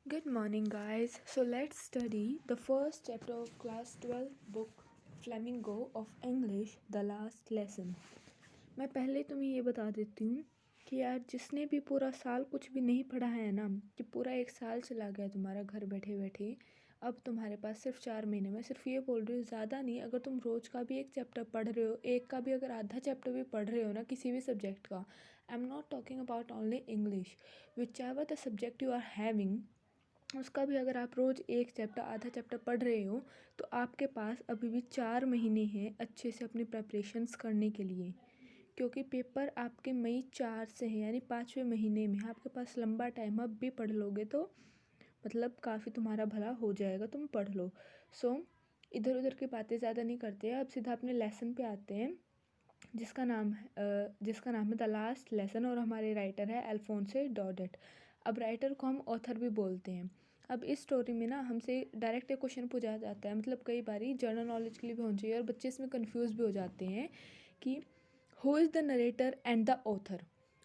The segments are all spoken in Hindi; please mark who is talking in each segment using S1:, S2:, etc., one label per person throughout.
S1: Good morning, guys. So let's study the first chapter of class 12 book Flamingo of English, the last lesson. मैं पहले तुम्हें ये बता देती हूँ कि यार जिसने भी पूरा साल कुछ भी नहीं पढ़ा है ना, कि पूरा एक साल चला गया तुम्हारा घर बैठे बैठे, अब तुम्हारे पास सिर्फ 4 महीने में, सिर्फ ये बोल रही हूँ, ज़्यादा नहीं, अगर तुम रोज़ का भी एक चैप्टर पढ़ रहे हो, एक का भी अगर आधा चैप्टर भी पढ़ रहे हो ना किसी भी सब्जेक्ट का, I am not talking about only English, whichever the subject you are having, उसका भी अगर आप रोज़ एक चैप्टर आधा चैप्टर पढ़ रहे हो तो आपके पास अभी भी 4 महीने हैं अच्छे से अपनी प्रेपरेशंस करने के लिए, क्योंकि पेपर आपके मई 4 से है, यानी 5वें महीने में आपके पास लंबा टाइम। अब भी पढ़ लोगे तो मतलब काफ़ी तुम्हारा भला हो जाएगा, तुम पढ़ लो। सो इधर उधर की बातें ज़्यादा नहीं करते हैं, अब सीधा अपने लेसन पे आते हैं जिसका नाम है द लास्ट लेसन, और हमारे राइटर है अल्फोंसे डॉडेट। अब राइटर को हम ऑथर भी बोलते हैं। अब इस स्टोरी में ना हमसे डायरेक्ट एक क्वेश्चन पूछा जाता है, मतलब कई बारी जनरल नॉलेज के लिए भी होना चाहिए, और बच्चे इसमें कंफ्यूज भी हो जाते हैं कि who is the narrator and the author.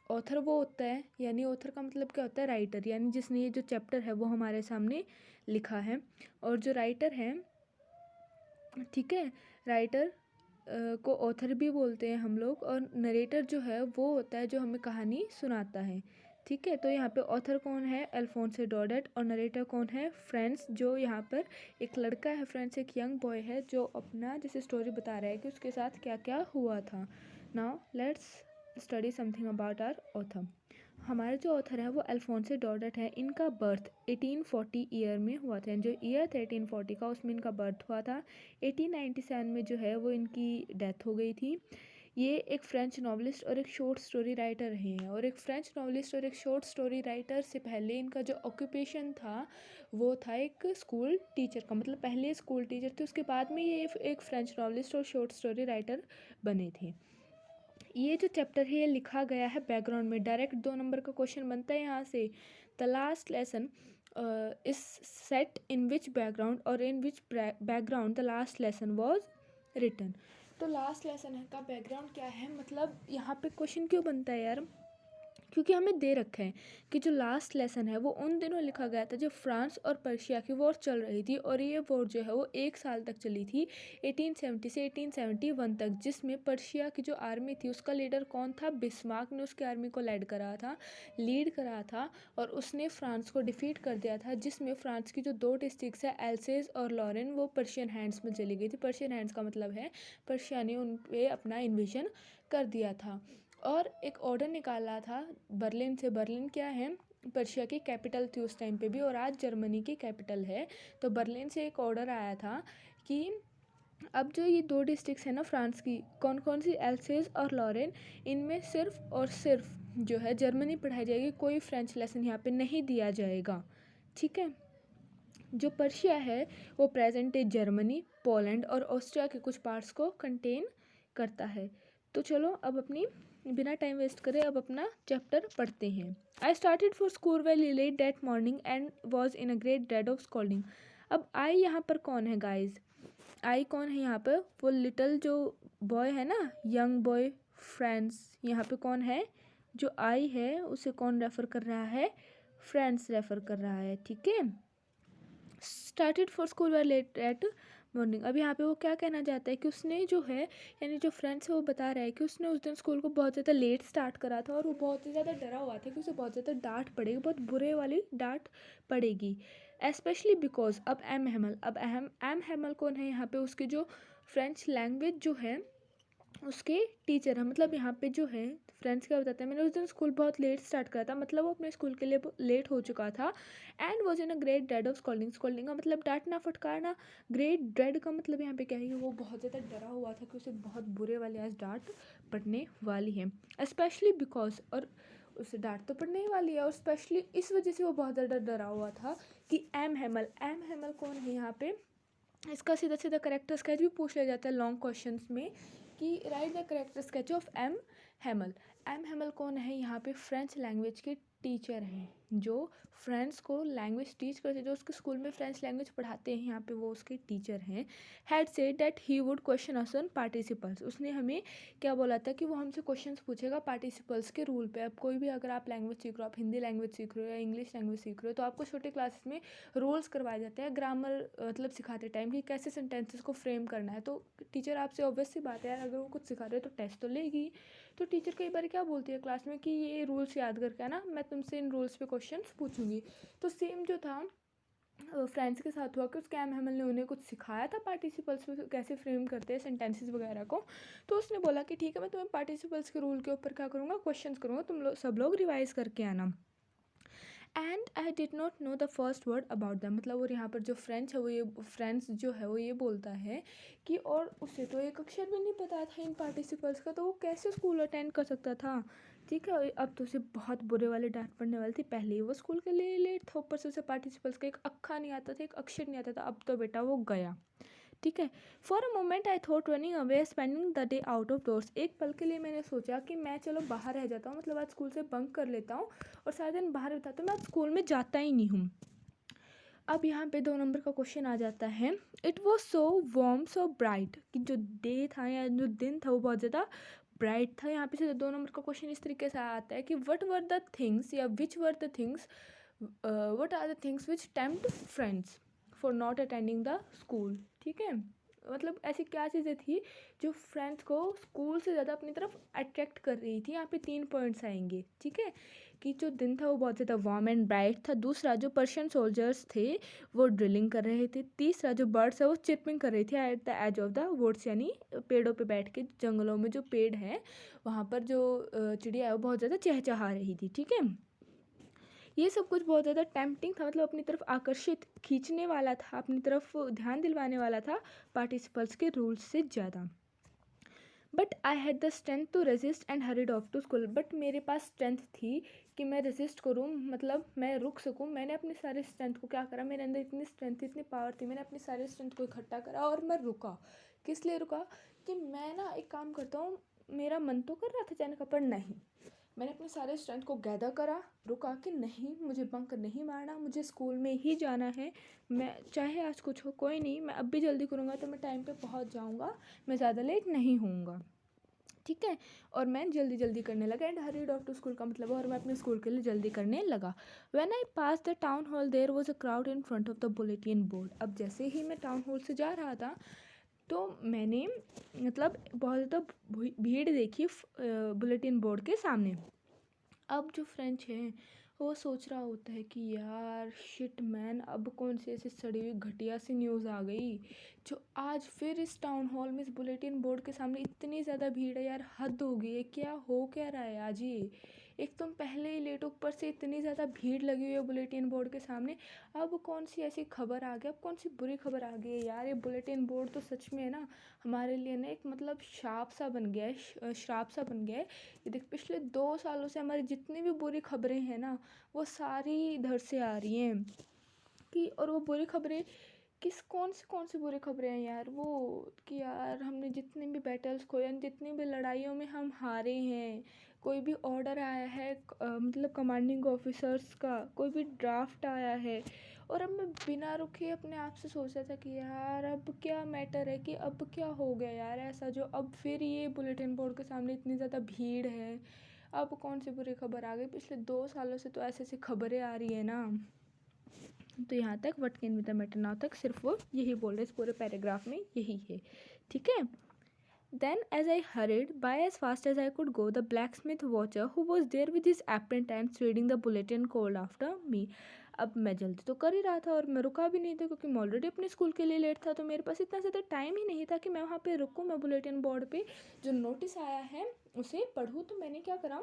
S1: Author वो होता है, यानी ऑथर का मतलब क्या होता है, राइटर, यानी जिसने ये जो चैप्टर है वो हमारे सामने लिखा है। और जो राइटर है, ठीक है, राइटर को ऑथर भी बोलते हैं हम लोग, और नरेटर जो है वो होता है जो हमें कहानी सुनाता है। ठीक है, तो यहाँ पे ऑथर कौन है, अल्फोंसे डॉडेट, और नरेटर कौन है, फ्रेंड्स, जो यहाँ पर एक लड़का है, फ्रेंड्स एक यंग बॉय है जो अपना जैसे स्टोरी बता रहा है कि उसके साथ क्या क्या हुआ था। Now let's study something about our author. हमारे जो ऑथर है वो अल्फोंसे डॉडेट है। इनका बर्थ 1840 ईयर में हुआ था, जो ईयर था 1840 का उसमें इनका बर्थ हुआ था। 1897 में जो है वो इनकी डेथ हो गई थी। ये एक फ्रेंच नॉवलिस्ट और एक शॉर्ट स्टोरी राइटर रहे हैं, और एक फ्रेंच नॉवलिस्ट और एक शॉर्ट स्टोरी राइटर से पहले इनका जो ऑक्यूपेशन था वो था एक स्कूल टीचर का, मतलब पहले स्कूल टीचर थे, उसके बाद में ये एक फ्रेंच नॉवलिस्ट और शॉर्ट स्टोरी राइटर बने थे। ये जो चैप्टर है ये लिखा गया है बैकग्राउंड में, डायरेक्ट 2 नंबर का क्वेश्चन बनता है यहाँ से। The last lesson is set in which background, और in which background the last lesson was written. तो लास्ट लेसन का बैकग्राउंड क्या है, मतलब यहाँ पे क्वेश्चन क्यों बनता है यार, क्योंकि हमें दे रखा है कि जो लास्ट लेसन है वो उन दिनों लिखा गया था जब फ्रांस और पर्शिया की वॉर चल रही थी, और ये वॉर जो है वो 1 साल तक चली थी, 1870 से 1871 तक, जिसमें पर्शिया की जो आर्मी थी उसका लीडर कौन था, बिस्मार्क ने उसकी आर्मी को लीड करा था, और उसने फ्रांस को डिफीट कर दिया था, जिसमें फ्रांस की जो 2 डिस्ट्रिक्ट्स है एल्सेस और लॉरेन वो पर्शियन हैंड्स में चली गई थी। पर्शियन हैंड्स का मतलब है पर्शिया ने उन पे अपना इन्वेजन कर दिया था, और एक ऑर्डर निकाला था बर्लिन से। बर्लिन क्या है, पर्शिया की कैपिटल थी उस टाइम पे भी, और आज जर्मनी की कैपिटल है। तो बर्लिन से एक ऑर्डर आया था कि अब जो ये 2 डिस्ट्रिक्ट्स हैं ना फ्रांस की, कौन कौन सी, एल्सेस और लॉरेन, इनमें सिर्फ और सिर्फ जो है जर्मनी पढ़ाई जाएगी, कोई फ्रेंच लेसन यहाँ पे नहीं दिया जाएगा। ठीक है, जो पर्शिया है वो प्रेजेंट डे जर्मनी, पोलैंड और ऑस्ट्रिया के कुछ पार्ट्स को कंटेन करता है। तो चलो अब अपनी बिना टाइम वेस्ट करे अब अपना चैप्टर पढ़ते हैं। I started for school very let that morning and was in a great dread of scolding. अब आई यहाँ पर कौन है गाइज, आई कौन है यहाँ पर, वो लिटिल जो बॉय है ना, यंग बॉय, फ्रेंड्स, यहाँ पे कौन है, जो आई है उसे कौन रेफर कर रहा है, फ्रेंड्स रेफर कर रहा है। ठीक है, started for school very late at morning. अब यहाँ पे वो क्या कहना चाहता है कि उसने जो है, यानी जो फ्रेंड्स है वो बता रहा है कि उसने उस दिन स्कूल को बहुत ज़्यादा लेट स्टार्ट करा था, और वो बहुत ही ज़्यादा डरा हुआ था कि उसे बहुत ज़्यादा डांट पड़ेगी, बहुत बुरे वाली डांट पड़ेगी, स्पेशली बिकॉज अब एम हैमल कौन है यहाँ पे, उसकी जो फ्रेंच लैंग्वेज जो है उसके टीचर है। मतलब यहाँ पे जो है फ्रेंड्स क्या बताते हैं, मैंने उस दिन स्कूल बहुत लेट स्टार्ट करा था, मतलब वो अपने स्कूल के लिए लेट हो चुका था। And was in a great dread of scolding, scolding का मतलब डांटना फटकारना, ग्रेट ड्रेड का मतलब यहाँ पे क्या है कि वो बहुत ज़्यादा डरा हुआ था कि उसे बहुत बुरे वाली आज डांट पड़ने वाली है, स्पेशली बिकॉज, और उसे डांट तो पड़ने ही वाली है, और स्पेशली इस वजह से वो बहुत ज़्यादा डरा हुआ था कि एम हैमल कौन है यहाँ पे, इसका सीधा सीधा करेक्टर स्केच भी पूछ लिया जाता है लॉन्ग क्वेश्चंस में कि write the character sketch of M Hamel. M Hamel कौन है यहाँ पे, फ्रेंच लैंग्वेज के टीचर हैं जो फ्रेंड्स को लैंग्वेज टीच करते, जो उसके स्कूल में फ्रेंच लैंग्वेज पढ़ाते हैं, यहाँ पे वो उसके टीचर हैं, had said that he would question us on participles. उसने हमें क्या बोला था कि वो हमसे क्वेश्चंस पूछेगा पार्टिसिपल्स के रूल पे। अब कोई भी अगर आप लैंग्वेज सीख रहे हो, आप हिंदी लैंग्वेज सीख रहे हो या इंग्लिश लैंग्वेज सीख रहे हो, तो आपको छोटे क्लासेस में रूल्स करवाए जाते हैं ग्रामर मतलब सिखाते टाइम कि कैसे सेंटेंसेस को फ्रेम करना है। तो टीचर आपसे ऑब्वियस सी बात है यार, अगर वो कुछ सिखा रहे हो तो टेस्ट तो लेगी। तो टीचर कई बार क्या बोलती है क्लास में कि ये रूल्स याद करके आना, मैं तुमसे इन रूल्स पे क्वेश्चंस पूछूंगी। तो सेम जो था फ्रेंड्स के साथ हुआ कि उस कैम हैमल ने उन्हें कुछ सिखाया था पार्टिसिपल्स में कैसे फ्रेम करते हैं सेंटेंसेस वगैरह को। तो उसने बोला कि ठीक है, मैं तुम्हें पार्टिसिपल्स के रूल के ऊपर क्या करूँगा, क्वेश्चंस करूँगा, तुम लोग सब लोग रिवाइज करके आना। And I did not know the first word about them. मतलब और यहाँ पर जो फ्रेंच है वो ये फ्रेंड्स जो है वो ये बोलता है कि और उसे तो एक अक्षर भी नहीं पता था इन पार्टिसिपल्स का, तो वो कैसे स्कूल अटेंड कर सकता था। ठीक है, अब तो उसे बहुत बुरे वाले डांट पड़ने वाली थी। पहले ही वो स्कूल के लिए लेट था, ऊपर से उसे पार्टिसिपल्स का एक अक्खा नहीं आता था, एक अक्षर नहीं आता था। अब तो बेटा वो गया। ठीक है, for a moment I thought running away spending the day out of doors. एक पल के लिए मैंने सोचा कि मैं चलो बाहर रह जाता हूँ, मतलब आज स्कूल से बंक कर लेता हूँ और सारा दिन बाहर बिताता हूँ, मैं आज स्कूल में जाता ही नहीं हूँ। अब यहाँ पे 2 नंबर का क्वेश्चन आ जाता है। It was so warm so bright, कि जो डे था या जो दिन था वो बहुत ज़्यादा ब्राइट था। यहाँ पे से 2 नंबर का क्वेश्चन इस तरीके से आता है कि वट वर द थिंग्स या which were the things, what are the things which tempt friends for not attending the school. ठीक है, मतलब ऐसी क्या चीज़ें थी जो फ्रेंड्स को स्कूल से ज़्यादा अपनी तरफ अट्रैक्ट कर रही थी। यहाँ पे 3 पॉइंट्स आएंगे। ठीक है, कि जो दिन था वो बहुत ज़्यादा वार्म एंड ब्राइट था। दूसरा, जो पर्शियन सोल्जर्स थे वो ड्रिलिंग कर रहे थे। तीसरा, जो बर्ड्स है वो चिरपिंग कर रही थी at the edge of the woods, यानी पेड़ों पे बैठ के, जंगलों में जो पेड़ है वहाँ पर जो चिड़िया है वो बहुत ज़्यादा चहचहा रही थी। ठीक है, ये सब कुछ बहुत ज़्यादा टेम्पटिंग था, मतलब अपनी तरफ आकर्षित खींचने वाला था, अपनी तरफ ध्यान दिलवाने वाला था पार्टिसिपल्स के रूल्स से ज़्यादा। But I had the strength to resist and hurried off to school. But मेरे पास स्ट्रेंथ थी कि मैं रेजिस्ट करूँ, मतलब मैं रुक सकूँ। मैंने अपने सारे स्ट्रेंथ को क्या करा, मेरे अंदर इतनी स्ट्रेंथ थी, इतनी पावर थी, मैंने अपनी सारे स्ट्रेंथ को इकट्ठा करा और मैं रुका। किस लिए रुका, कि मैं ना एक काम करता हूँ, मेरा मन तो कर रहा था जाने का, पर नहीं, मैंने अपने सारे स्ट्रेंथ को गैदर करा, रुका कि नहीं, मुझे बंक नहीं मारना, मुझे स्कूल में ही जाना है। मैं चाहे आज कुछ हो, कोई नहीं, मैं अब भी जल्दी करूँगा तो मैं टाइम पे पहुँच जाऊँगा, मैं ज़्यादा लेट नहीं होऊंगा। ठीक है, और मैं जल्दी जल्दी करने लगा। And hurried off to school का मतलब, और मैं अपने स्कूल के लिए जल्दी करने लगा। When I pass the town hall there was a crowd in front of the bulletin board. अब जैसे ही मैं टाउन हॉल से जा रहा था तो मैंने मतलब बहुत ज़्यादा भीड़ देखी बुलेटिन बोर्ड के सामने। अब जो फ्रेंच है वो सोच रहा होता है कि यार शिट मैन, अब कौन सी ऐसी सड़ी हुई घटिया सी न्यूज़ आ गई जो आज फिर इस टाउन हॉल में, इस बुलेटिन बोर्ड के सामने इतनी ज़्यादा भीड़ है। यार हद हो गई है, क्या हो क्या रहा है आज ये। एक तुम पहले ही लेट, ऊपर से इतनी ज़्यादा भीड़ लगी हुई है बुलेटिन बोर्ड के सामने। अब कौन सी ऐसी खबर आ गई, अब कौन सी बुरी खबर आ गई है यार। ये बुलेटिन बोर्ड तो सच में है ना हमारे लिए ना एक मतलब शाप सा बन गया है, श्राप सा बन गया है। ये देख, पिछले 2 सालों से हमारी जितनी भी बुरी खबरें हैं ना वो सारी इधर से आ रही हैं। कि और वो बुरी खबरें कौन सी बुरी खबरें हैं यार, वो कि यार हमने जितने भी बैटल्स खोए, जितनी भी लड़ाइयों में हम हारे हैं। कोई भी ऑर्डर आया है मतलब कमांडिंग ऑफिसर्स का कोई भी ड्राफ्ट आया है, और अब मैं बिना रुके अपने आप से सोच रहा था कि यार अब क्या मैटर है, कि अब क्या हो गया यार ऐसा जो अब फिर ये बुलेटिन बोर्ड के सामने इतनी ज़्यादा भीड़ है। अब कौन सी बुरी खबर आ गई, पिछले 2 सालों से तो ऐसी ऐसी खबरें आ रही है ना। तो यहाँ तक what can be the matter now तक सिर्फ वो यही बोल रहे, इस पूरे पैराग्राफ में यही है। ठीक है, then as I hurried by as fast as I could go, the blacksmith watcher who was there with his apprentice reading the bulletin called after me. अब मैं जल्दी तो कर ही रहा था और मैं रुका भी नहीं था क्योंकि मैं ऑलरेडी अपने स्कूल के लिए लेट था, तो मेरे पास इतना ज़्यादा टाइम ही नहीं था कि मैं वहाँ पे रुकूँ, मैं बुलेटिन बोर्ड पे जो नोटिस आया है उसे पढ़ूँ। तो मैंने क्या करा,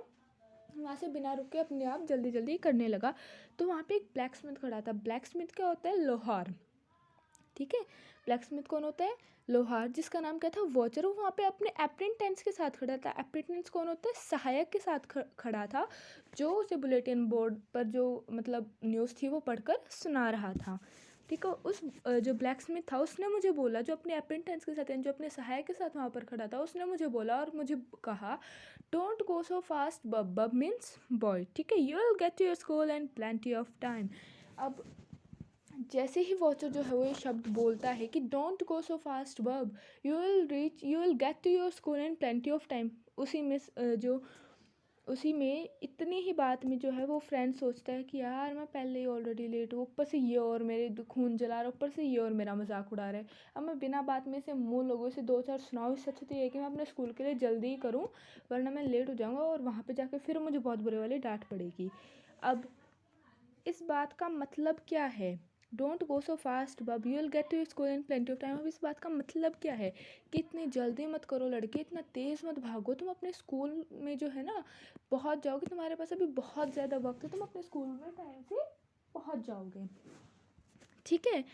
S1: वहाँ से बिना रुके अपने आप जल्दी जल्दी करने लगा। तो वहाँ पे एक ब्लैक स्मिथ खड़ा था। ब्लैक स्मिथ क्या होता है, लोहार। ठीक है, ब्लैक स्मिथ कौन होता है, लोहार, जिसका नाम क्या था, वॉचर। वो वहाँ पे अपने अप्रेंटिस के साथ खड़ा था। अप्रेंटिस कौन होता है, सहायक के साथ खड़ा था, जो उसे बुलेटिन बोर्ड पर जो मतलब न्यूज़ थी वो पढ़कर सुना रहा था। ठीक है। उस जो ब्लैक स्मिथ था उसने मुझे बोला, जो अपने अप्रेंटिस के साथ यानी जो अपने सहायक के साथ वहाँ पर खड़ा था, उसने मुझे बोला और मुझे कहा, डोंट गो सो फास्ट बब। बब मीन्स बॉय, ठीक है। You will get to your school and plenty of time. अब जैसे ही वॉचर जो है वो ये शब्द बोलता है कि don't go so fast bub, you will get to your school and plenty of time, उसी में इतनी ही बात में जो है वो फ्रेंड सोचता है कि यार मैं पहले ही ऑलरेडी लेट हूँ, ऊपर से ये और मेरे खून जला रहा है, ऊपर से ये और मेरा मजाक उड़ा रहा है। अब मैं बिना बात में से मुँह लोगों से दो चार सुनाऊँ, इससे अच्छा तो ये है कि मैं अपने स्कूल के लिए जल्दी ही करूँ, वरना मैं लेट हो जाऊँगा और वहाँ पर जाके फिर मुझे बहुत बुरे वाली डांट पड़ेगी। अब इस बात का मतलब क्या है? Don't go so fast bub, you will get to school in plenty of time. अब इस बात का मतलब क्या है कि इतनी जल्दी मत करो लड़के, इतना तेज़ मत भागो, तुम अपने स्कूल में जो है ना पहुंच जाओगे, तुम्हारे पास अभी बहुत ज़्यादा वक्त है, तुम अपने स्कूल में टाइम से पहुंच जाओगे, ठीक है।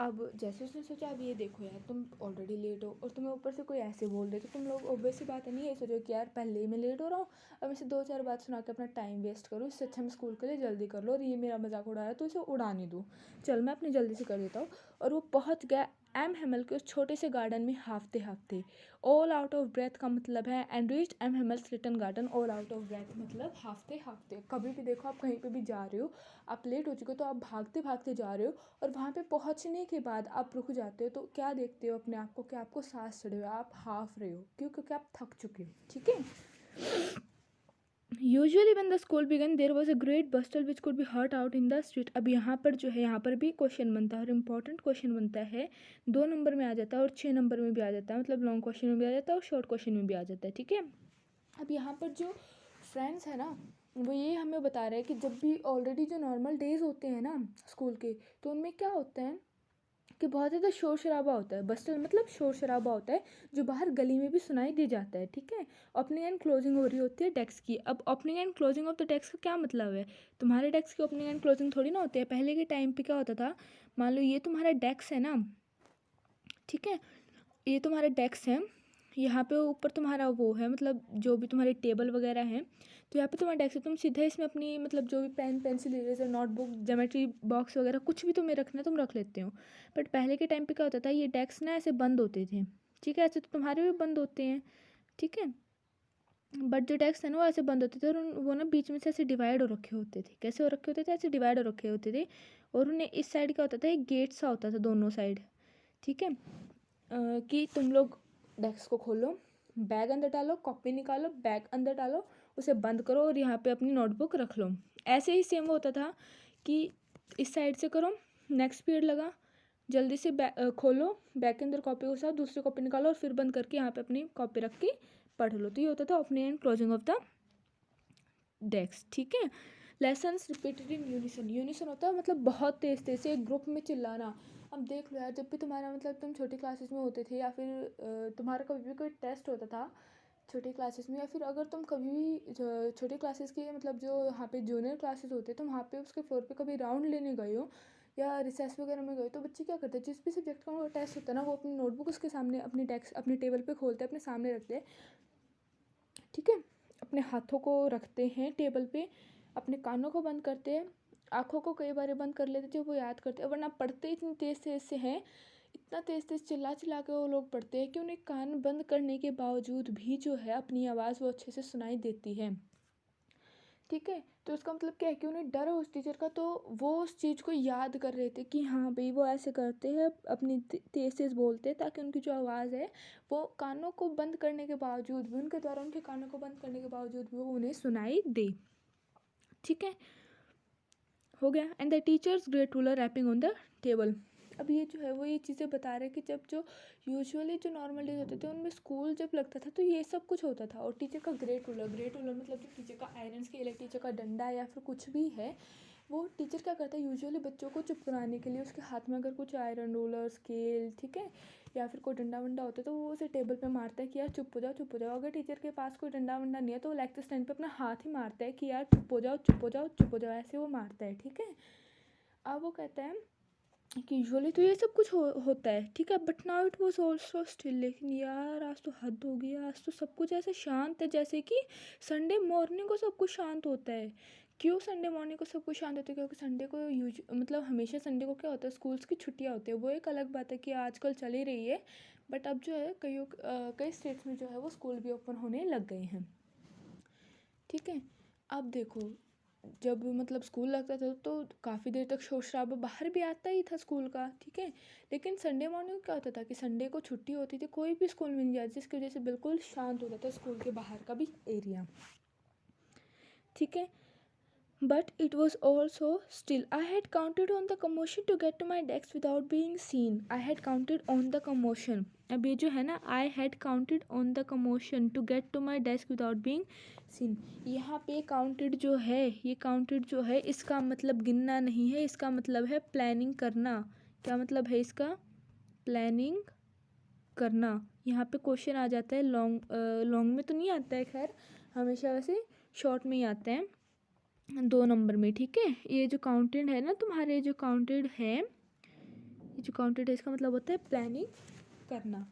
S1: अब जैसे उसने सोचा, अब ये देखो यार तुम ऑलरेडी लेट हो और तुम्हें ऊपर से कोई ऐसे बोल दे तो तुम लोग ऑब्वियस सी बात है नहीं, ये सोचो कि यार पहले ही मैं लेट हो रहा हूँ, अब इसे दो चार बात सुना के अपना टाइम वेस्ट करूँ, इससे अच्छा मैं स्कूल के लिए जल्दी कर लो, और ये मेरा मजाक उड़ा रहा है तो इसे उड़ाने दूँ, चल मैं अपनी जल्दी से कर देता हूँ। और वो पहुँच गया एम हेमल के उस छोटे से गार्डन में हाफते हाफते। ऑल आउट ऑफ ब्रेथ का मतलब है and reached M Hamel's little garden. All out of breath मतलब हाफते हाफते। कभी भी देखो आप कहीं पे भी जा रहे हो, आप लेट हो चुके हो तो आप भागते भागते जा रहे हो और वहाँ पे पहुँचने के बाद आप रुक जाते हो, तो क्या देखते हो अपने आप को कि आपको सांस चढ़े हुए, आप हाफ रहे हो, क्यों? क्योंकि आप थक चुके हो, ठीक है। Usually when the school began there was a great bustle which could be heard out in the street. अब यहाँ पर जो है, यहाँ पर भी क्वेश्चन बनता है और इम्पॉर्टेंट क्वेश्चन बनता है, 2 नंबर में आ जाता है और 6 नंबर में भी आ जाता है, मतलब लॉन्ग क्वेश्चन में भी आ जाता है और शॉर्ट क्वेश्चन में भी आ जाता है, ठीक है। अब यहाँ पर जो फ्रेंड्स है ना, वो ये हमें बता रहे हैं कि जब भी ऑलरेडी जो नॉर्मल डेज होते हैं ना स्कूल के, तो उनमें क्या होता है कि बहुत ज़्यादा शोर शराबा होता है। बस्टल मतलब शोर शराबा होता है जो बाहर गली में भी सुनाई दे जाता है, ठीक है। ओपनिंग एंड क्लोजिंग हो रही होती है डेस्क की। अब opening and closing of the desk का क्या मतलब है? तुम्हारे डेस्क की ओपनिंग एंड क्लोजिंग थोड़ी ना होती है। पहले के टाइम पे क्या होता था, मान लो ये तुम्हारा डेस्क है ना, ठीक है, ये तुम्हारा डेस्क है, यहाँ पे ऊपर तुम्हारा वो है, मतलब जो भी तुम्हारे टेबल वगैरह हैं, तो यहाँ पे तुम्हारा डेस्क है, तुम सीधा इसमें अपनी मतलब जो भी pen pencil eraser notebook geometry box वगैरह कुछ भी तुम्हें रखना है तुम रख लेते हो। बट पहले के टाइम पे क्या होता था, ये डेस्क ना ऐसे बंद होते थे, ठीक है, ऐसे तो तुम्हारे भी बंद होते हैं, ठीक है, बट जो डेस्क है ना वो ऐसे बंद होते थे और वो ना बीच में से ऐसे डिवाइड हो रखे होते थे। कैसे हो रखे होते थे? ऐसे डिवाइड हो रखे होते थे। और उन्हें इस साइड क्या होता था, एक गेट सा होता था दोनों साइड, ठीक है। कि तुम लोग डेस्क को खोलो, बैग अंदर डालो, कॉपी निकालो, बैग अंदर डालो, उसे बंद करो और यहाँ पे अपनी नोटबुक रख लो। ऐसे ही सेम होता था कि इस साइड से करो, नेक्स्ट पीरियड लगा, जल्दी से खोलो, बैग के अंदर कॉपी के साथ दूसरी कॉपी निकालो और फिर बंद करके यहाँ पे अपनी कॉपी रख के पढ़ लो। तो ये होता था opening and closing of the desk, ठीक है। Lessons repeated in unison. Unison होता है मतलब बहुत तेज़ तेज़ से एक ग्रुप में चिल्लाना। अब देख लो यार, जब भी तुम्हारा मतलब तुम छोटी क्लासेस में होते थे या फिर तुम्हारा कभी भी कोई टेस्ट होता था छोटी क्लासेस में, या फिर अगर तुम कभी भी छोटी क्लासेस के मतलब जो यहाँ पे जूनियर क्लासेस होते हैं तो वहाँ पे उसके फ्लोर पे कभी राउंड लेने गए हो या रिसेस वगैरह में गए, तो बच्चे क्या करते हैं, जिस भी सब्जेक्ट का उनका टेस्ट होता है ना, वो अपनी नोटबुक उसके सामने अपनी डेस्क अपने टेबल पे खोलते हैं, अपने सामने रखते हैं, ठीक है। अपने हाथों को रखते हैं टेबल पे, अपने कानों को बंद करते हैं, आँखों को कई बार बंद कर लेते थे, वो याद करते हैं, वरना पढ़ते इतनी तेज़ तेज़ से हैं, इतना तेज़ तेज़ चिल्ला चिल्ला के वो लोग पढ़ते हैं कि उन्हें कान बंद करने के बावजूद भी जो है अपनी आवाज़ वो अच्छे से सुनाई देती है, ठीक है। तो इसका मतलब क्या है कि उन्हें डर है उस टीचर का, तो वो उस चीज़ को याद कर रहे थे कि हाँ भाई वो ऐसे करते हैं, अपनी तेज़ तेज़ बोलते हैं ताकि उनकी जो आवाज़ है वो कानों को बंद करने के बावजूद भी, उनके द्वारा उनके कानों को बंद करने के बावजूद भी वो उन्हें सुनाई दे, ठीक है। हो गया। And the teacher's great ruler rapping on the table. अब ये जो है वो ये चीज़ें बता रहे हैं कि जब जो यूजुअली जो नॉर्मल डेज होते थे उनमें स्कूल जब लगता था तो ये सब कुछ होता था। और टीचर का ग्रेट रूलर मतलब जो टीचर का आयरन स्केल है, टीचर का डंडा या फिर कुछ भी है, वो टीचर क्या करता है यूजुअली बच्चों को चुप कराने के लिए उसके हाथ में अगर कुछ आयरन रूलर स्केल, ठीक है, या फिर कोई डंडा वंडा होता है तो वो उसे टेबल पे मारता है कि यार चुप हो जाओ चुप हो जाओ। अगर टीचर के पास कोई डंडा वंडा नहीं है तो वो लेक्चर स्टैंड पे अपना हाथ ही मारता है कि यार चुप हो जाओ चुप हो जाओ चुप हो जाओ, ऐसे वो मारता है, ठीक है। अब वो कहता है कि यूजुअली तो ये सब कुछ होता है, ठीक है, but now it was also still. लेकिन यार आज तो हद हो गई, आज तो सब कुछ ऐसे शांत है जैसे कि संडे मॉर्निंग को सब कुछ शांत होता है। क्यों संडे मॉर्निंग को सब कुछ शांत होता है? क्योंकि संडे को मतलब हमेशा संडे को क्या होता है, स्कूल्स की छुट्टियां होती है। वो एक अलग बात है कि आजकल चल ही रही है, बट अब जो है कई स्टेट्स में जो है वो स्कूल भी ओपन होने लग गए हैं। ठीक है, अब देखो, जब मतलब स्कूल लगता था तो काफ़ी देर तक शोर शराबा बाहर भी आता ही था स्कूल का। ठीक है, लेकिन संडे मॉर्निंग क्या होता था कि संडे को छुट्टी होती थी, कोई भी स्कूल में नहीं जाती, जिसकी वजह से बिल्कुल शांत होता था स्कूल के बाहर का भी एरिया। ठीक है, but it was also still. I had counted on the commotion to get to my desk without being seen. I had counted on the commotion. अब ये जो है ना, I had counted on the commotion to get to my desk without being seen. यहाँ पे counted जो है, ये counted जो है, इसका मतलब गिनना नहीं है, इसका मतलब है प्लानिंग करना। क्या मतलब है इसका? प्लानिंग करना। यहाँ पे क्वेश्चन आ जाता है लॉन्ग में तो नहीं आता है, खैर हमेशा वैसे शॉर्ट में ही आते हैं 2 नंबर में। ठीक है, ये जो काउंटेड है ना तुम्हारे, जो काउंटेड है, ये जो काउंटेड है इसका मतलब होता है प्लानिंग करना।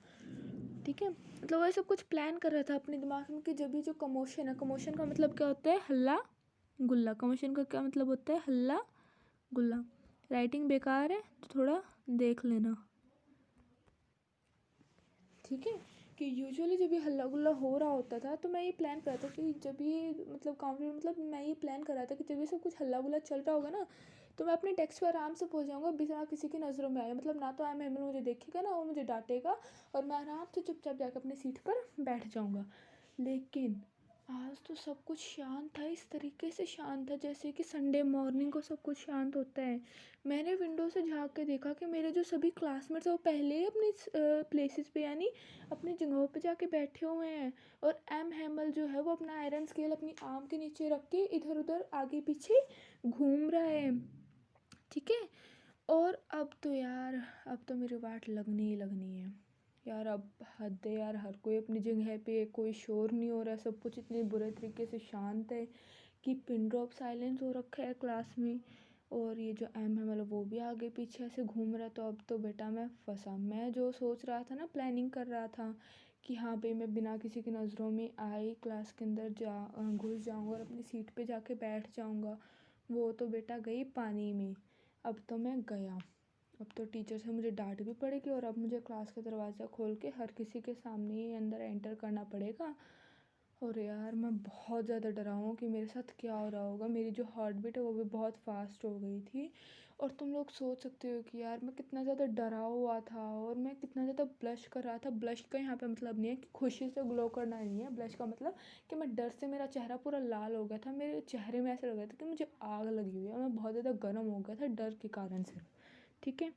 S1: ठीक है, मतलब वह सब कुछ प्लान कर रहा था अपने दिमाग में कि जब भी जो कमोशन है, कमोशन का मतलब क्या होता है? हल्ला गुल्ला। कमोशन का क्या मतलब होता है? हल्ला गुल्ला। राइटिंग बेकार है तो थोड़ा देख लेना। ठीक है, कि यूजुअली जब ये हल्ला गुल्ला हो रहा होता था तो मैं ये प्लान कर रहा था कि जब ये मतलब काउंटर, मतलब मैं ये प्लान कर रहा था कि जब ये सब कुछ हल्ला गुल्ला चल रहा होगा ना, तो मैं अपने डेस्क पर आराम से पहुंच जाऊंगा बिना किसी की नज़रों में आए। मतलब ना तो आई एम मुझे देखेगा, ना वो मुझे डांटेगा, और मैं आराम से चुपचाप जाकर अपनी सीट पर बैठ जाऊंगा। लेकिन आज तो सब कुछ शांत था, इस तरीके से शांत था जैसे कि संडे मॉर्निंग को सब कुछ शांत होता है। मैंने विंडो से झाँक के देखा कि मेरे जो सभी क्लासमेट्स हैं वो पहले ही अपनी प्लेसेस पे, यानी अपनी जगहों पे जाके बैठे हुए हैं, और एम हैमल जो है वो अपना आयरन स्केल अपनी आर्म के नीचे रख के इधर उधर आगे पीछे घूम रहा है। ठीक है, और अब तो यार, अब तो मेरी वाट लगनी ही लगनी है यार। अब हद है यार, हर कोई अपनी जगह पे, कोई शोर नहीं हो रहा, सब कुछ इतने बुरे तरीके से शांत है कि पिन ड्रॉप साइलेंस हो रखा है क्लास में। और ये जो एम है मतलब वो भी आगे पीछे ऐसे घूम रहा है। तो अब तो बेटा मैं फंसा। मैं जो सोच रहा था ना, प्लानिंग कर रहा था कि हाँ भाई मैं बिना किसी की नज़रों में आए क्लास के अंदर घुस जाऊँगा और अपनी सीट पे जाके बैठ जाऊँगा, वो तो बेटा गई पानी में। अब तो मैं गया, अब तो टीचर से मुझे डांट भी पड़ेगी, और अब मुझे क्लास का दरवाज़ा खोल के हर किसी के सामने ही अंदर एंटर करना पड़ेगा। और यार मैं बहुत ज़्यादा डरा हूँ कि मेरे साथ क्या हो रहा होगा। मेरी जो हार्ट बीट है वो भी बहुत फास्ट हो गई थी, और तुम लोग सोच सकते हो कि यार मैं कितना ज़्यादा डरा हुआ था, और मैं कितना ज़्यादा ब्लश कर रहा था। ब्लश का यहाँ पे मतलब नहीं है कि खुशी से ग्लो करना नहीं है, ब्लश का मतलब कि मैं डर से मेरा चेहरा पूरा लाल हो गया था, मेरे चेहरे में ऐसा लग रहा था कि मुझे आग लगी हुई है, और मैं बहुत ज़्यादा गर्म हो गया था डर के कारण से। ठीक है,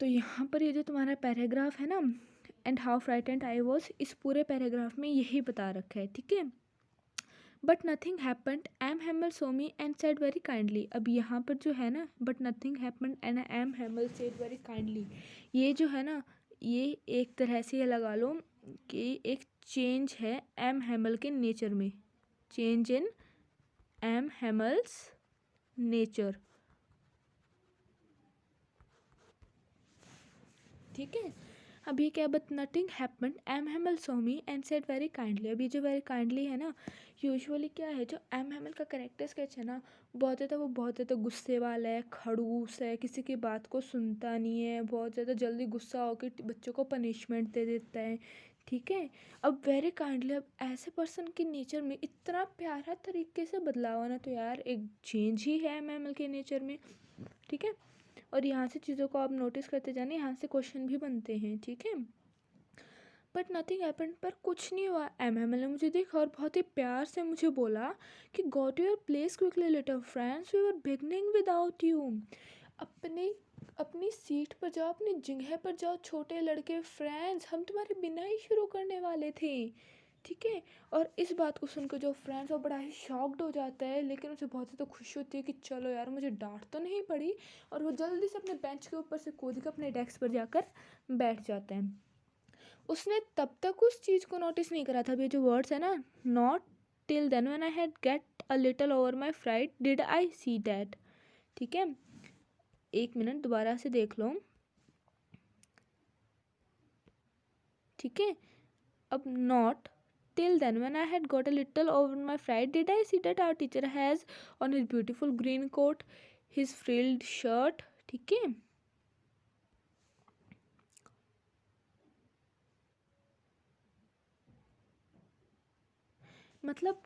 S1: तो यहाँ पर ये जो तुम्हारा पैराग्राफ है ना, and how frightened I was, इस पूरे पैराग्राफ में यही बता रखा है। ठीक है, but nothing happened, M Hamel saw me and said very kindly. अब यहाँ पर जो है ना, but nothing happened and M Hamel said very kindly, ये जो है ना, ये एक तरह से ये लगा लो कि एक चेंज है एम हैमल के नेचर में, change in M Hamel's nature. ठीक है, अब ये क्या, but nothing happened M Hamel saw me and said very kindly. अब ये जो वेरी काइंडली है ना, यूजुअली क्या है, जो एम हैमल का कैरेक्टर स्केच है ना, वो बहुत ज़्यादा गुस्से वाला है, खड़ूस है, किसी की बात को सुनता नहीं है, बहुत ज़्यादा जल्दी गुस्सा होकर बच्चों को पनिशमेंट दे देता है। ठीक है, अब वेरी काइंडली, अब ऐसे पर्सन के नेचर में इतना प्यारा तरीके से बदलाव आना तो यार एक चेंज ही है एम हैमल के नेचर में। ठीक है, और यहाँ से चीज़ों को आप नोटिस करते जाने, यहाँ से क्वेश्चन भी बनते हैं। ठीक है, बट नथिंग हैपेंड, पर कुछ नहीं हुआ। एम ने मुझे देखा और बहुत ही प्यार से मुझे बोला कि go to your place quickly little friends, we were beginning without you. अपने अपनी सीट पर जाओ, अपनी जगह पर जाओ छोटे लड़के, फ्रेंड्स हम तुम्हारे बिना ही शुरू करने वाले थे। ठीक है, और इस बात को सुनकर जो फ्रेंड्स वो बड़ा ही शॉक्ड हो जाता है, लेकिन उसे बहुत ज़्यादा खुशी होती है कि चलो यार मुझे डांट तो नहीं पड़ी, और वो जल्दी से अपने बेंच के ऊपर से कूद कर अपने डेस्क पर जाकर बैठ जाते हैं। उसने तब तक उस चीज़ को नोटिस नहीं करा था। ये जो वर्ड्स है ना, not till then when I had get a little over my fright did I see that. ठीक है, एक मिनट दोबारा से देख लो। ठीक है, अब not till then, when I had got a little over my fright, did I see that our teacher has on his beautiful green coat, his frilled shirt. ठीक है, मतलब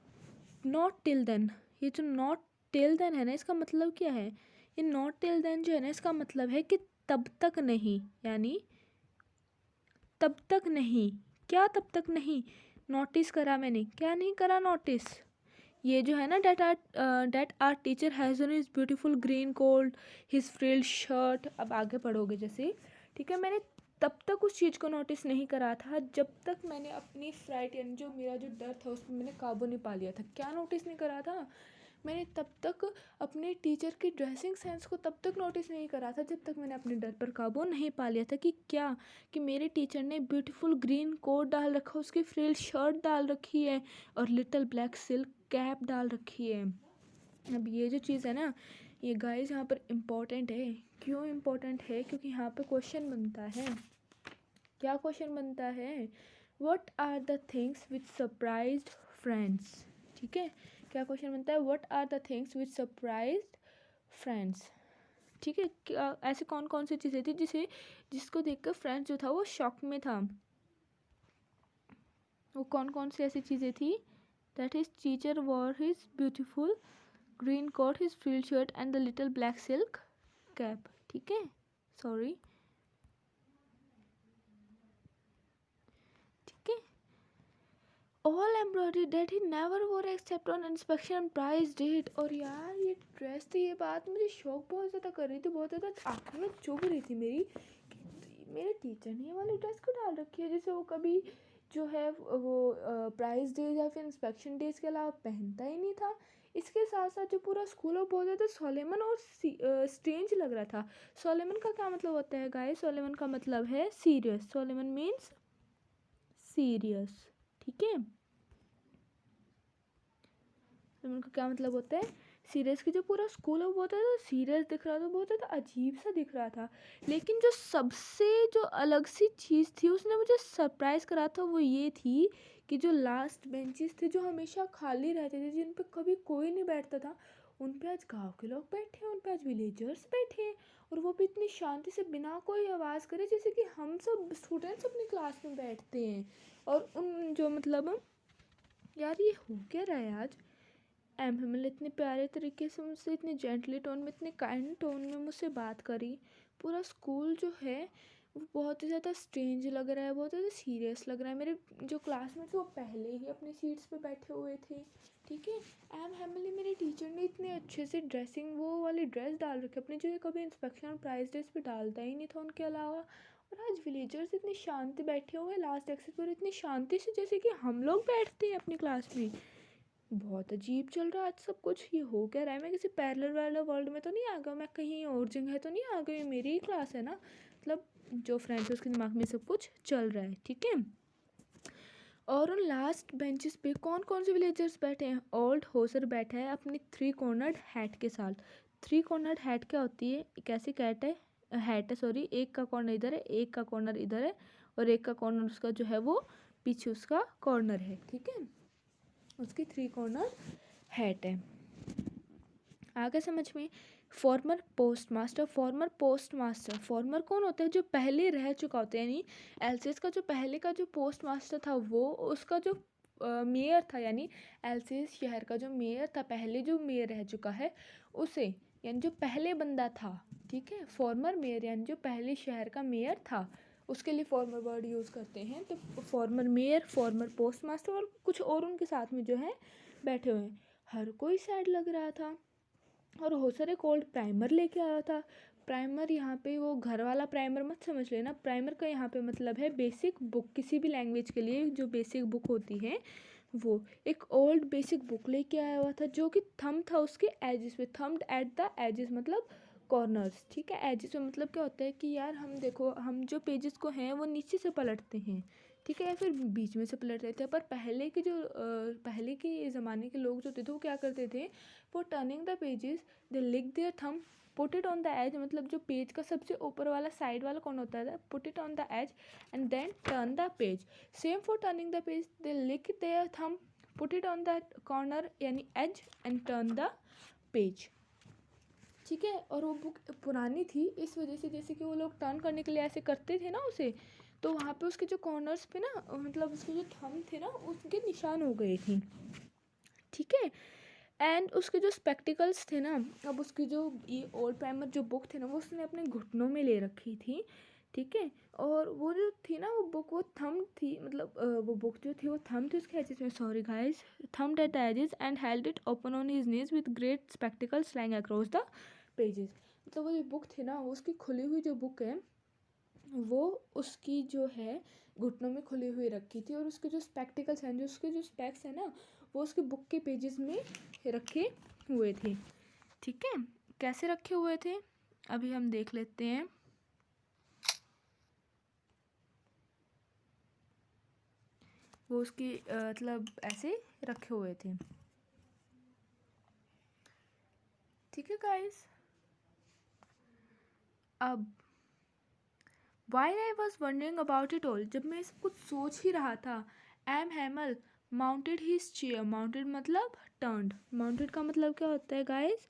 S1: नॉट टिल देन, ये जो नॉट टिल देन है ना, इसका मतलब क्या है? ये नॉट टिल देन जो है ना, इसका मतलब है कि तब तक नहीं, यानी तब तक नहीं। क्या तब तक नहीं? नोटिस करा मैंने, क्या नहीं करा नोटिस? ये जो है ना, that our teacher has on his beautiful green coat, his frilled shirt, अब आगे पढ़ोगे जैसे, ठीक है। मैंने तब तक उस चीज़ को नोटिस नहीं करा था जब तक मैंने अपनी फ्राइट, यानी जो मेरा जो डर था उसमें मैंने काबू नहीं पा लिया था। क्या नोटिस नहीं करा था? मैंने तब तक अपने टीचर की ड्रेसिंग सेंस को तब तक नोटिस नहीं करा था जब तक मैंने अपने डर पर काबू नहीं पा लिया था कि क्या, कि मेरे टीचर ने ब्यूटीफुल ग्रीन कोट डाल रखा, उसकी फ्रिल शर्ट डाल रखी है और लिटिल ब्लैक सिल्क कैप डाल रखी है। अब ये जो चीज़ है ना, ये गाइस यहाँ पर इम्पोर्टेंट है। क्यों इम्पोर्टेंट है? क्योंकि यहाँ पर क्वेश्चन बनता है। क्या क्वेश्चन बनता है? What are the things which surprised friends. ठीक है, क्या क्वेश्चन बनता है? What are the things which surprised friends. ठीक है, ऐसे कौन कौन सी चीज़ें थी जिसको देखकर फ्रेंड्स जो था वो शॉक में था? वो कौन कौन सी ऐसी चीज़ें थी? That his teacher wore his beautiful green coat, his frill shirt and the little black silk cap. ठीक है, सॉरी, ठीक है। All embroidery that he never wore except on inspection prize days. और यार ये ड्रेस थी, ये बात मुझे शौक बहुत ज़्यादा कर रही थी, बहुत ज़्यादा आँखों में चुभ रही थी मेरी कि मेरे टीचर ने ये वाली ड्रेस को डाल रखी है, जैसे वो कभी जो है वो प्राइस डेज या फिर इंस्पेक्शन डेज के अलावा पहनता ही नहीं था। इसके साथ साथ जो पूरा स्कूल वो बहुत ज़्यादा सोलेमन और स्ट्रेंज लग रहा था। सोलेमन का क्या मतलब होता है गाइस? सोलेमन का मतलब है सीरियस। सोलेमन मीन्स सीरियस, ठीक है। उनका क्या मतलब होता है? सीरियस। की जो पूरा स्कूल है वो बहुत ज़्यादा सीरियस दिख रहा था, बहुत ज़्यादा अजीब सा दिख रहा था। लेकिन जो सबसे जो अलग सी चीज़ थी उसने मुझे सरप्राइज़ करा था, वो ये थी कि जो लास्ट बेंचेस थे जो हमेशा खाली रहते थे, जिन पे कभी कोई नहीं बैठता था, उन पे आज गाँव के लोग बैठे हैं, उन पे आज विलेजर्स बैठे हैं। और वो भी इतनी शांति से, बिना कोई आवाज़ करे, जैसे कि हम सब स्टूडेंट्स अपनी क्लास में बैठते हैं। और उन जो मतलब, यार ये हो क्या रहा है आज? एम हिमल इतने प्यारे तरीके से मुझसे, इतने जेंटली टोन में, इतने काइंड टोन में मुझसे बात करी। पूरा स्कूल जो है वो बहुत ही ज़्यादा स्ट्रेंज लग रहा है, बहुत ज़्यादा सीरियस लग रहा है। मेरे जो क्लासमेट्स वो पहले ही अपनी सीट्स पे बैठे हुए थे, ठीक है। एम हेमली मेरे टीचर ने इतने अच्छे से ड्रेसिंग, वो वाली ड्रेस डाल रखी अपनी, जो ये कभी इंस्पेक्शन और प्राइस डेज पे डालता ही नहीं था उनके अलावा। और आज विलेजर्स इतनी शांति बैठे हुए लास्ट एक्सिस पर, इतनी शांति से जैसे कि हम लोग बैठते हैं अपनी क्लास में। बहुत अजीब चल रहा है आज सब कुछ। ये हो क्या रहा है? मैं किसी पैरेलल वाले वर्ल्ड में तो नहीं आ गया, मैं कहीं और जगह तो नहीं आ गई, मेरी ही क्लास है ना। मतलब जो फ्रेंड्स उसके दिमाग में सब कुछ चल रहा है, ठीक है। और उन लास्ट बेंचेस पे कौन कौन से विलेजर्स बैठे हैं? ओल्ड होसर बैठा है अपनी 3 कॉर्नर्ड हैट के साथ। 3 कॉर्नर्ड हैट क्या होती है? एक ऐसी कैट है, हैट है सॉरी, एक का कॉर्नर इधर है, एक का कॉर्नर इधर है, और एक का कॉर्नर उसका जो है वो पीछे उसका कॉर्नर है, ठीक है। उसकी 3 कॉर्नर हैट है। आगे समझ में? Farmer post master. फॉर्मर कौन होता है? जो पहले रह चुका होता है, यानी एलसीएस का जो पहले का जो पोस्ट मास्टर था, वो उसका जो मेयर था, यानी एलसीएस शहर का जो मेयर था, पहले जो मेयर रह चुका है उसे, यानी जो पहले बंदा था, ठीक है। फॉर्मर मेयर यानी जो पहले शहर का मेयर था, उसके लिए फॉर्मर वर्ड यूज़ करते हैं। तो farmer mayor, farmer post master और कुछ और उनके साथ में जो है बैठे हुए हैं। हर कोई सैड लग रहा था। और होसर एक ओल्ड प्राइमर लेके आया था। प्राइमर यहाँ पे वो घर वाला प्राइमर मत समझ लेना। प्राइमर का यहाँ पे मतलब है बेसिक बुक। किसी भी लैंग्वेज के लिए जो बेसिक बुक होती है, वो एक ओल्ड बेसिक बुक लेके आया हुआ था, जो कि थंब था उसके एजेस पे। थम्ड एट द एजेस मतलब कॉर्नर्स, ठीक है। एजेस में मतलब क्या होता है कि यार हम देखो, हम जो पेजेस को हैं वो नीचे से पलटते हैं, ठीक है, या फिर बीच में से पलट रहे थे। पर पहले के जो पहले के ज़माने के लोग जो थे तो वो क्या करते थे? For turning the pages they lick their thumb put it on the edge मतलब जो पेज का सबसे ऊपर वाला साइड वाला कौन होता है, put it on the edge and then turn the page. Same for turning the page, they lick their thumb, put it on the corner यानी edge and turn the page. ठीक है. और वो बुक पुरानी थी इस वजह से, जैसे कि वो लोग टर्न करने के लिए ऐसे करते थे ना उसे, तो वहाँ पे उसके जो कॉर्नर्स पे ना मतलब उसके जो थंब थे ना उसके निशान हो गए थे. ठीक है. एंड उसके जो स्पेक्टिकल्स थे ना, अब उसकी जो ये ओल्ड प्राइमर जो बुक थी ना वो उसने अपने घुटनों में ले रखी थी. ठीक है. और वो जो थी ना वो बुक वो थंब थी, मतलब वो बुक जो थी वो थंब थी उसके एजेस में, sorry guys, thumb at the edges and held it open on his knees with great spectacles lying across the pages. मतलब वो जो बुक थी ना वो उसकी खुली हुई जो बुक है वो उसकी जो है घुटनों में खुली हुई रखी थी, और उसके जो स्पेक्टिकल्स हैं, जो उसके जो स्पेक्स हैं ना वो उसके बुक के पेजेस में रखे हुए थे. ठीक है. कैसे रखे हुए थे अभी हम देख लेते हैं. वो उसकी मतलब ऐसे रखे हुए थे. ठीक है गाइस. अब While I was wondering about it all, जब मैं सब कुछ सोच ही रहा था, M Hamel mounted his chair. Mounted मतलब turned. Mounted का मतलब क्या होता है गाइस,